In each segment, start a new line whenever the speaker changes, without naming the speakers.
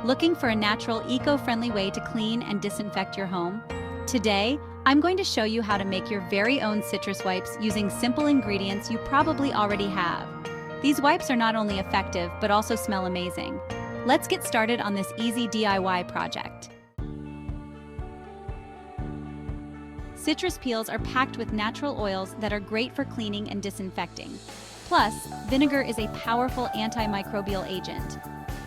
Looking for a natural, eco-friendly way to clean and disinfect your home? Today, I'm going to show you how to make your very own citrus wipes using simple ingredients you probably already have. These wipes are not only effective, but also smell amazing. Let's get started on this easy DIY project. Citrus peels are packed with natural oils that are great for cleaning and disinfecting. Plus, vinegar is a powerful antimicrobial agent.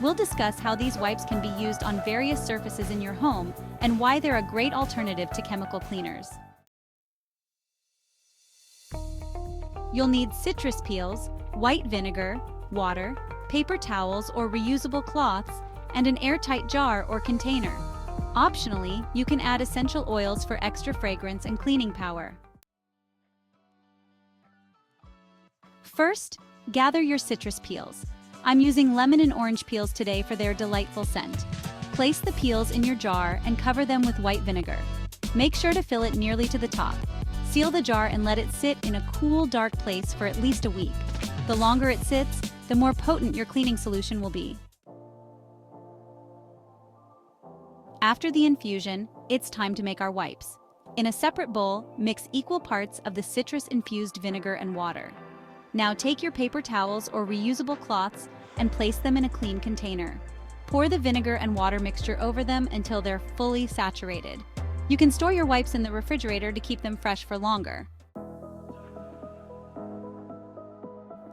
We'll discuss how these wipes can be used on various surfaces in your home and why they're a great alternative to chemical cleaners. You'll need citrus peels, white vinegar, water, paper towels or reusable cloths, and an airtight jar or container. Optionally, you can add essential oils for extra fragrance and cleaning power. First, gather your citrus peels. I'm using lemon and orange peels today for their delightful scent. Place the peels in your jar and cover them with white vinegar. Make sure to fill it nearly to the top. Seal the jar and let it sit in a cool, dark place for at least a week. The longer it sits, the more potent your cleaning solution will be. After the infusion, it's time to make our wipes. In a separate bowl, mix equal parts of the citrus-infused vinegar and water. Now take your paper towels or reusable cloths and place them in a clean container. Pour the vinegar and water mixture over them until they're fully saturated. You can store your wipes in the refrigerator to keep them fresh for longer.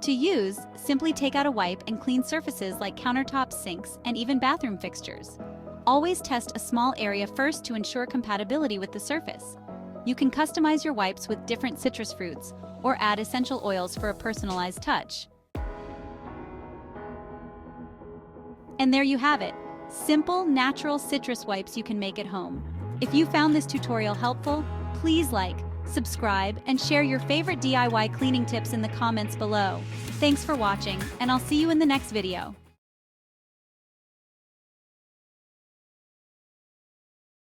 To use, simply take out a wipe and clean surfaces like countertops, sinks, and even bathroom fixtures. Always test a small area first to ensure compatibility with the surface. You can customize your wipes with different citrus fruits or add essential oils for a personalized touch. And there you have it, simple, natural citrus wipes you can make at home. If you found this tutorial helpful, please like, subscribe, and share your favorite DIY cleaning tips in the comments below. Thanks for watching, and I'll see you in the next video.